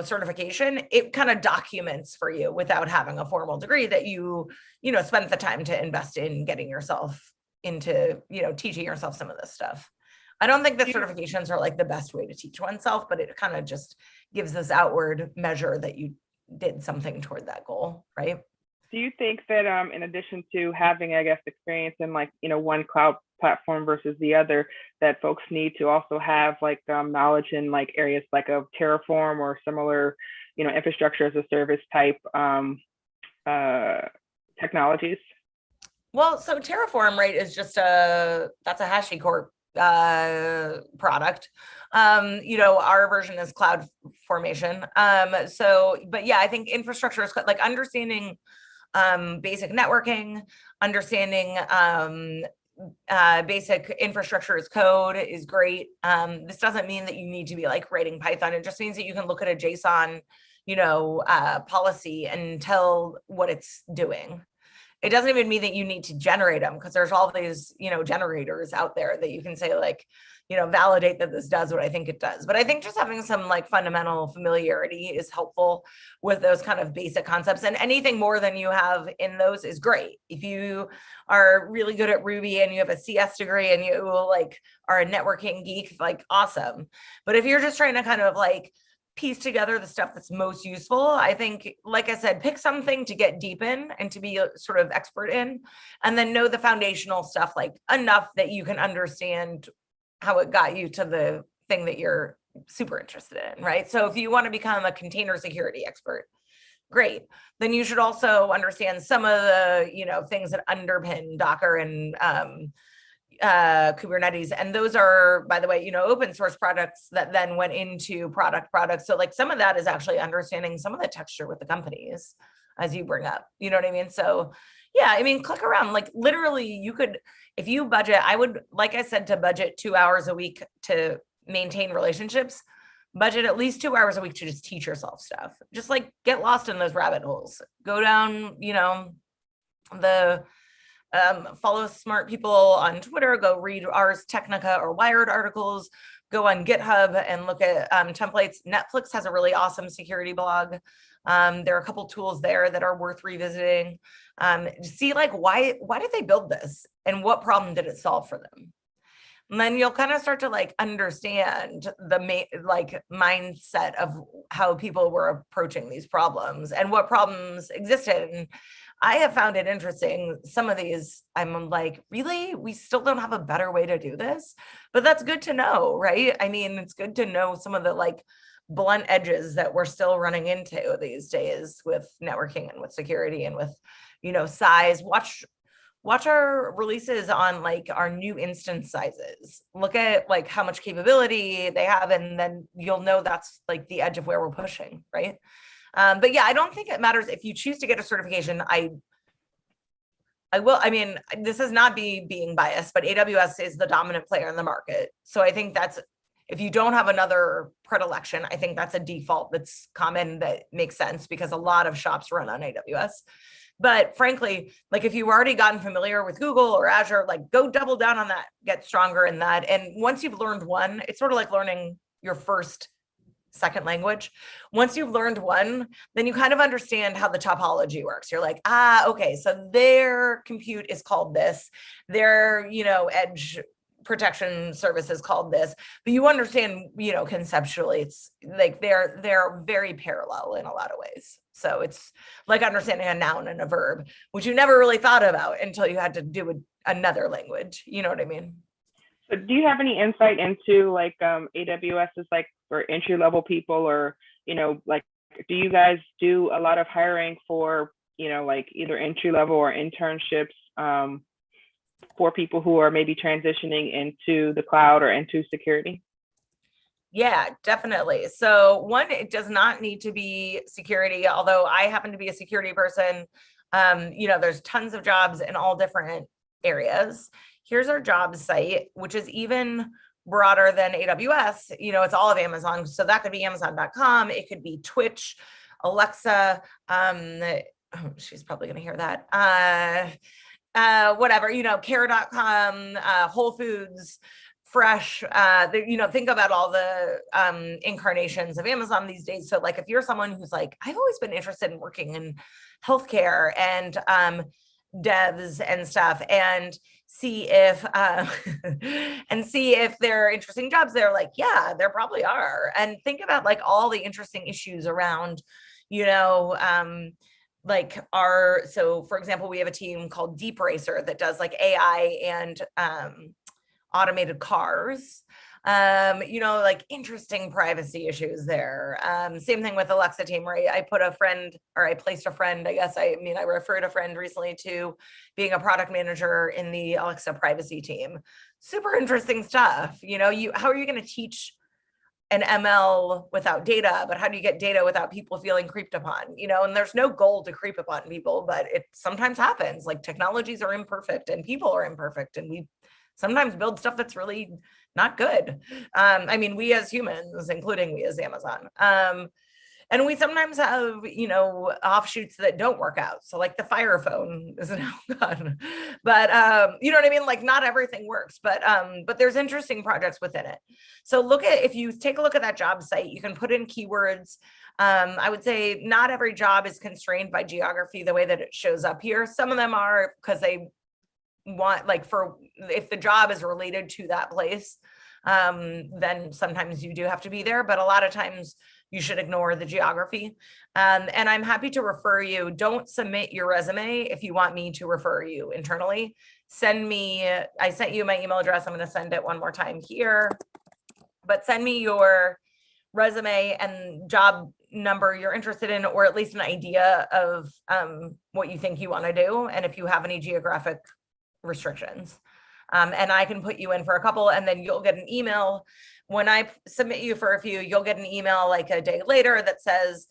certification, it kind of documents for you without having a formal degree that you spent the time to invest in getting yourself into, teaching yourself some of this stuff. I don't think that certifications are like the best way to teach oneself, but it kind of just gives this outward measure that you did something toward that goal, right? Do you think that in addition to having, I guess, experience in like, one cloud platform versus the other, that folks need to also have like knowledge in like areas like of Terraform or similar, infrastructure as a service type technologies? Well, so Terraform, right, is just that's a HashiCorp product. Our version is Cloud Formation. But yeah, I think infrastructure is like understanding basic networking, understanding basic infrastructure as code is great. This doesn't mean that you need to be like writing Python. It just means that you can look at a JSON, policy and tell what it's doing. It doesn't even mean that you need to generate them, because there's all these, generators out there that you can say like, validate that this does what I think it does. But I think just having some like fundamental familiarity is helpful with those kind of basic concepts, and anything more than you have in those is great. If you are really good at Ruby and you have a CS degree and you like are a networking geek, like awesome. But if you're just trying to kind of like piece together the stuff that's most useful, I think, like I said, pick something to get deep in and to be sort of expert in, and then know the foundational stuff like enough that you can understand how it got you to the thing that you're super interested in, right? So if you want to become a container security expert, great. Then you should also understand some of the, things that underpin Docker and Kubernetes. And those are, by the way, open source products that then went into products. So like some of that is actually understanding some of the texture with the companies as you bring up, you know what I mean? So yeah, I mean, click around, like literally you could, if you budget, I would, like I said, to budget 2 hours a week to maintain relationships, budget at least 2 hours a week to just teach yourself stuff. Just like get lost in those rabbit holes, go down, follow smart people on Twitter, go read Ars Technica or Wired articles, go on GitHub and look at templates. Netflix has a really awesome security blog. There are a couple tools there that are worth revisiting. See like, why did they build this and what problem did it solve for them? And then you'll kind of start to like understand the mindset of how people were approaching these problems and what problems existed. And I have found it interesting. Some of these, I'm like, really? We still don't have a better way to do this? But that's good to know, right? I mean, it's good to know some of the like blunt edges that we're still running into these days with networking and with security and with, size. Watch our releases on like our new instance sizes. Look at like how much capability they have, and then you'll know that's like the edge of where we're pushing, right? But yeah, I don't think it matters if you choose to get a certification. I will. I mean, this is not being biased, but AWS is the dominant player in the market. So I think that's, if you don't have another predilection, I think that's a default that's common that makes sense because a lot of shops run on AWS. But frankly, like if you've already gotten familiar with Google or Azure, like go double down on that, get stronger in that. And once you've learned one, it's sort of like learning your first second language. Once you've learned one, then you kind of understand how the topology works. You're like, okay, so their compute is called this, their, edge protection service is called this, but you understand, conceptually, it's like they're very parallel in a lot of ways. So it's like understanding a noun and a verb, which you never really thought about until you had to do another language. You know what I mean? So do you have any insight into like AWS is like for entry level people, or like do you guys do a lot of hiring for like either entry level or internships for people who are maybe transitioning into the cloud or into security? Yeah, definitely. So one, it does not need to be security, although I happen to be a security person. There's tons of jobs in all different areas. Here's our job site, which is even broader than AWS. It's all of Amazon. So that could be Amazon.com. It could be Twitch, Alexa. She's probably going to hear that. Whatever, care.com, Whole Foods, Fresh, think about all the incarnations of Amazon these days. So like if you're someone who's like, I've always been interested in working in healthcare and devs and stuff, and see if there are interesting jobs there, like, yeah, there probably are. And think about like all the interesting issues around, so for example, we have a team called Deep Racer that does like AI and automated cars, like interesting privacy issues there. Same thing with Alexa team, right? I placed a friend, I referred a friend recently to being a product manager in the Alexa privacy team. Super interesting stuff. How are you going to teach an ML without data, but how do you get data without people feeling creeped upon? And there's no goal to creep upon people, but it sometimes happens. Like technologies are imperfect and people are imperfect, and we sometimes build stuff that's really not good. We as humans, including we as Amazon. And we sometimes have, offshoots that don't work out. So like the Fire phone is now gone, but you know what I mean? Like not everything works, but there's interesting projects within it. So if you take a look at that job site, you can put in keywords. I would say not every job is constrained by geography the way that it shows up here. Some of them are because they want if the job is related to that place, then sometimes you do have to be there, but a lot of times you should ignore the geography. And I'm happy to refer you. Don't submit your resume if you want me to refer you internally. I sent you my email address. I'm going to send it one more time here, but send me your resume and job number you're interested in, or at least an idea of what you think you want to do, and if you have any geographic restrictions. And I can put you in for a couple, and then you'll get an email. When I submit you for a few, you'll get an email like a day later that says,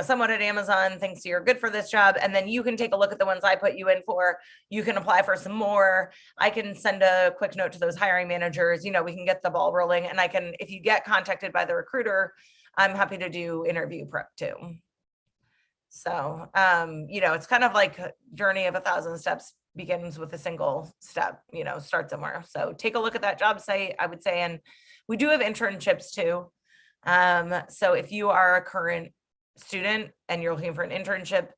someone at Amazon thinks you're good for this job. And then you can take a look at the ones I put you in for. You can apply for some more. I can send a quick note to those hiring managers. We can get the ball rolling. And if you get contacted by the recruiter, I'm happy to do interview prep too. So, it's kind of like a journey of 1,000 steps begins with a single step, start somewhere. So take a look at that job site, I would say. And we do have internships too. So if you are a current student and you're looking for an internship,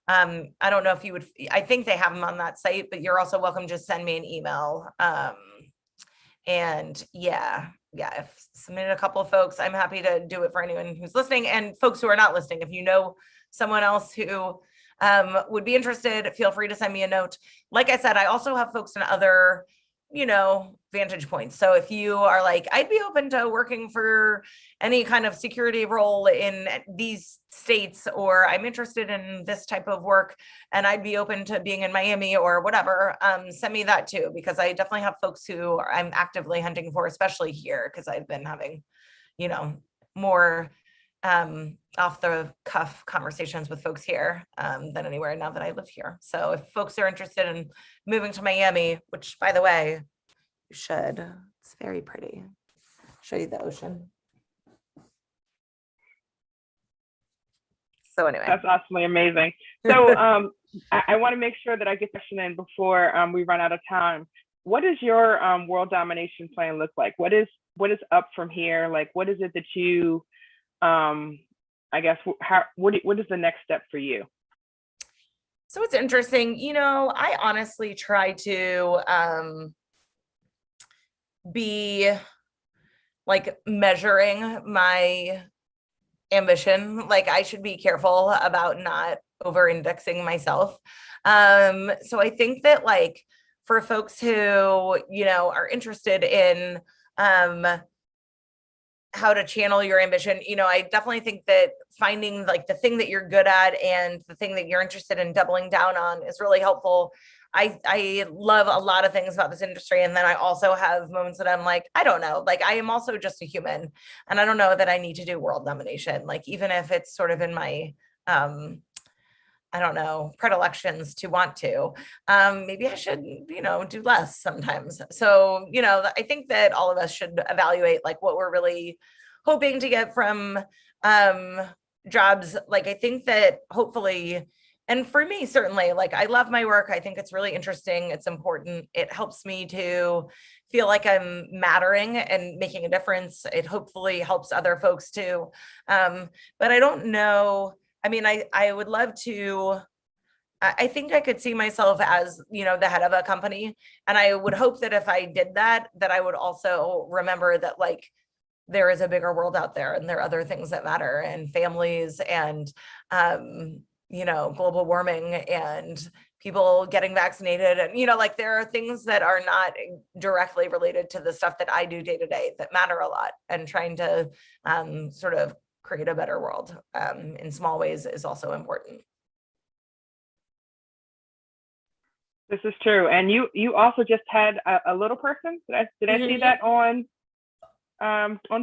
I don't know if you would, I think they have them on that site, but you're also welcome to just send me an email. And I've submitted a couple of folks. I'm happy to do it for anyone who's listening, and folks who are not listening. If you know someone else who would be interested, feel free to send me a note. Like I said, I also have folks in other, vantage points. So if you are like, I'd be open to working for any kind of security role in these states, or I'm interested in this type of work and I'd be open to being in Miami or whatever, send me that too, because I definitely have folks who I'm actively hunting for, especially here, because I've been having, more off the cuff conversations with folks here than anywhere now that I live here. So if folks are interested in moving to Miami, which by the way, you should, it's very pretty. Show you the ocean. So anyway. That's absolutely amazing. So I want to make sure that I get the question in before we run out of time. What does your world domination plan look like? What is up from here? Like, what is it that you I guess, what is the next step for you? So it's interesting, I honestly try to be like measuring my ambition. Like I should be careful about not over indexing myself. So I think that like for folks who, are interested in how to channel your ambition, I definitely think that finding like the thing that you're good at and the thing that you're interested in doubling down on is really helpful. I love a lot of things about this industry. And then I also have moments that I'm like, I don't know, like I am also just a human and I don't know that I need to do world domination. Like, even if it's sort of in my, I don't know, predilections to want to, maybe I should, do less sometimes. So, I think that all of us should evaluate like what we're really hoping to get from jobs. Like, I think that hopefully, and for me, certainly, like I love my work. I think it's really interesting. It's important. It helps me to feel like I'm mattering and making a difference. It hopefully helps other folks too. But I don't know. I mean, I would love to, I think I could see myself as, the head of a company. And I would hope that if I did that, that I would also remember that like, there is a bigger world out there and there are other things that matter, and families and, global warming and people getting vaccinated. And, like there are things that are not directly related to the stuff that I do day to day that matter a lot, and trying to sort of create a better world in small ways is also important. This is true. And you also just had a little person. Did I see that on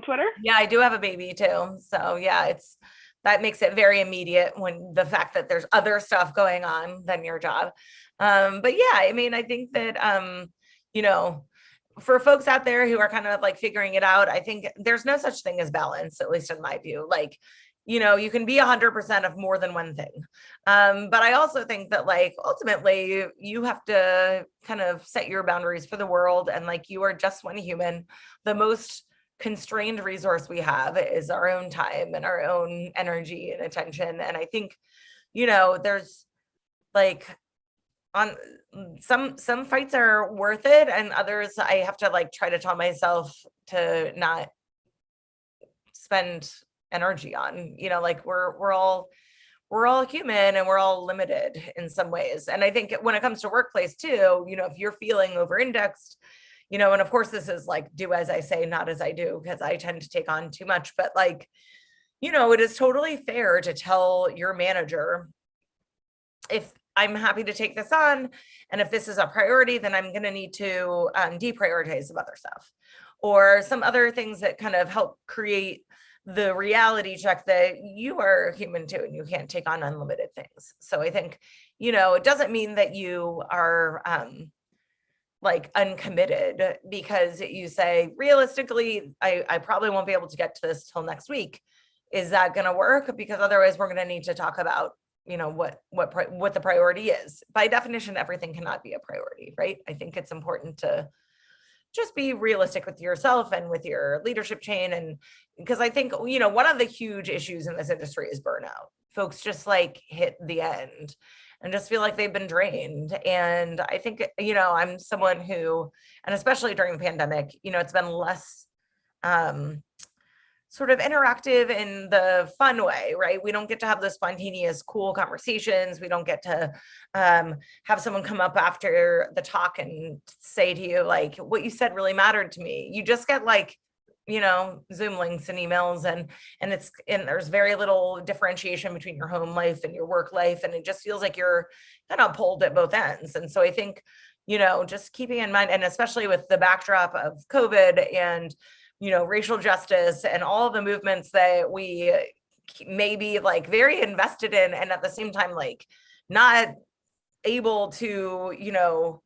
Twitter? Yeah, I do have a baby too. So yeah, that makes it very immediate when the fact that there's other stuff going on than your job. But yeah, I mean, I think that, for folks out there who are kind of like figuring it out, I think there's no such thing as balance, at least in my view. Like, you can be 100% of more than one thing. But I also think that like, ultimately you have to kind of set your boundaries for the world. And like, you are just one human. The most constrained resource we have is our own time and our own energy and attention. And I think, there's like on some fights are worth it, and others I have to like try to tell myself to not spend energy on. Like we're all human and we're all limited in some ways. And I think when it comes to workplace too, if you're feeling over indexed, and of course this is like do as I say, not as I do, because I tend to take on too much, but like, it is totally fair to tell your manager, if I'm happy to take this on, and if this is a priority, then I'm going to need to deprioritize some other stuff or some other things that kind of help create the reality check that you are human too, and you can't take on unlimited things. So I think, it doesn't mean that you are like uncommitted because you say, realistically, I probably won't be able to get to this till next week. Is that going to work? Because otherwise we're going to need to talk about, what the priority is. By definition, everything cannot be a priority, right? I think it's important to just be realistic with yourself and with your leadership chain. And because I think, one of the huge issues in this industry is burnout. Folks just like hit the end and just feel like they've been drained. And I think, I'm someone who, and especially during the pandemic, it's been less sort of interactive in the fun way, right? We don't get to have those spontaneous, cool conversations. We don't get to have someone come up after the talk and say to you, like, what you said really mattered to me. You just get like, Zoom links and emails, and there's very little differentiation between your home life and your work life. And it just feels like you're kind of pulled at both ends. And so I think, just keeping in mind, and especially with the backdrop of COVID and racial justice and all the movements that we may be like very invested in, and at the same time, like not able to,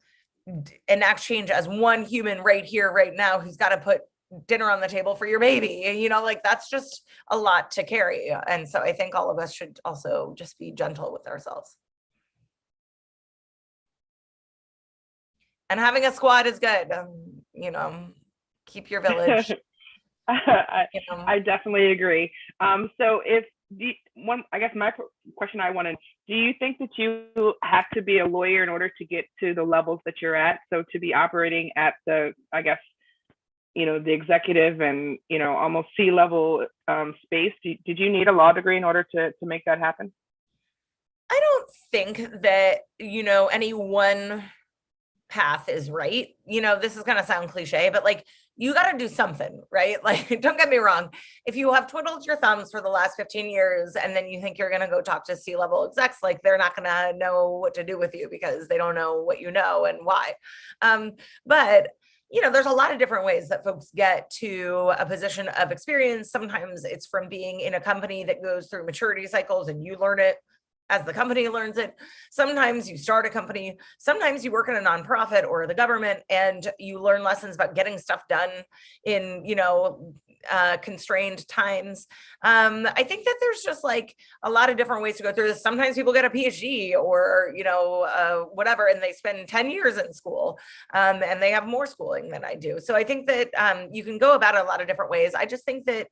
enact change as one human right here, right now, who's got to put dinner on the table for your baby, like that's just a lot to carry. And so I think all of us should also just be gentle with ourselves. And having a squad is good. Keep your village. You know? I definitely agree. So if I guess my question I wanted, do you think that you have to be a lawyer in order to get to the levels that you're at? So to be operating at the, I guess, the executive and, almost C-level space, did you need a law degree in order to make that happen? I don't think that, any one path is right. This is going to sound cliche, but like, you got to do something, right? Like, don't get me wrong. If you have twiddled your thumbs for the last 15 years and then you think you're going to go talk to C-level execs, like they're not going to know what to do with you because they don't know what you know and why. But there's a lot of different ways that folks get to a position of experience. Sometimes it's from being in a company that goes through maturity cycles and you learn it as the company learns it. Sometimes you start a company, sometimes you work in a nonprofit or the government and you learn lessons about getting stuff done in, constrained times. I think that there's just like a lot of different ways to go through this. Sometimes people get a PhD or, whatever, and they spend 10 years in school and they have more schooling than I do. So I think that you can go about it a lot of different ways. I just think that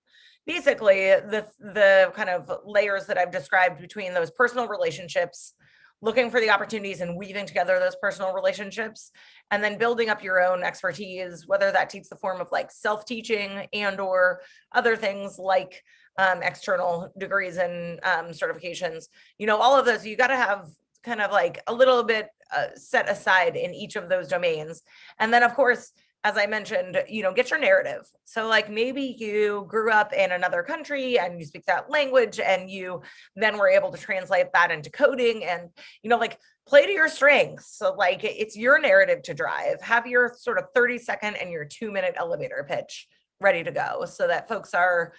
basically the kind of layers that I've described between those personal relationships, looking for the opportunities and weaving together those personal relationships, and then building up your own expertise, whether that takes the form of like self-teaching and or other things like external degrees and certifications, all of those, you got to have kind of like a little bit set aside in each of those domains. And then of course, as I mentioned, get your narrative. So like maybe you grew up in another country and you speak that language and you then were able to translate that into coding and, like play to your strengths. So like it's your narrative to drive, have your sort of 30-second and your 2-minute elevator pitch ready to go so that folks are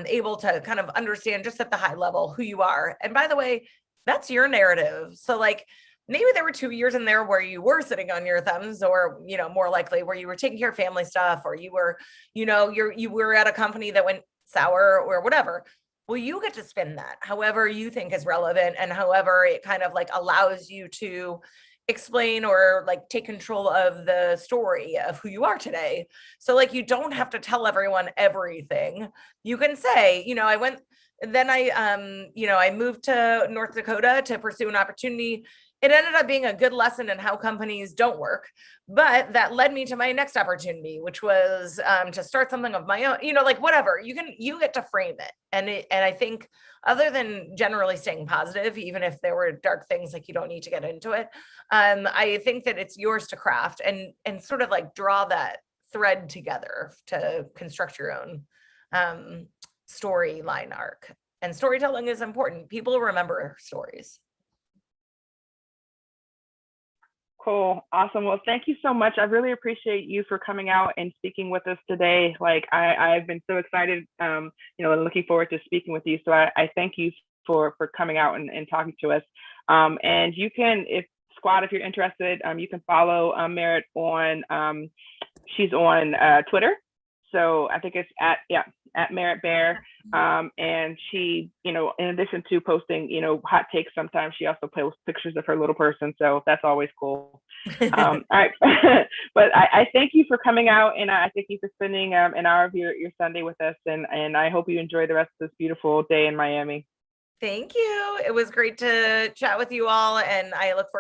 able to kind of understand just at the high level who you are. And by the way, that's your narrative. So like, maybe there were 2 years in there where you were sitting on your thumbs or, more likely where you were taking care of family stuff or you were, you were at a company that went sour or whatever. Well, you get to spin that however you think is relevant and however it kind of like allows you to explain or like take control of the story of who you are today. So like, you don't have to tell everyone everything. You can say, I went, then I moved to North Dakota to pursue an opportunity. It ended up being a good lesson in how companies don't work, but that led me to my next opportunity, which was to start something of my own, like whatever you get to frame it. And I think other than generally staying positive, even if there were dark things, like you don't need to get into it. I think that it's yours to craft and sort of like draw that thread together to construct your own storyline arc. And storytelling is important. People remember stories. Cool. Awesome. Well, thank you so much. I really appreciate you for coming out and speaking with us today. Like I've been so excited, looking forward to speaking with you. So I thank you for coming out and talking to us. And you can, if you're interested, you can follow Merritt on, she's on Twitter. So I think it's at Merritt Baer. And she, in addition to posting, hot takes, sometimes she also posts pictures of her little person. So that's always cool. All right. But I thank you for coming out and I thank you for spending an hour of your Sunday with us. And I hope you enjoy the rest of this beautiful day in Miami. Thank you. It was great to chat with you all. And I look forward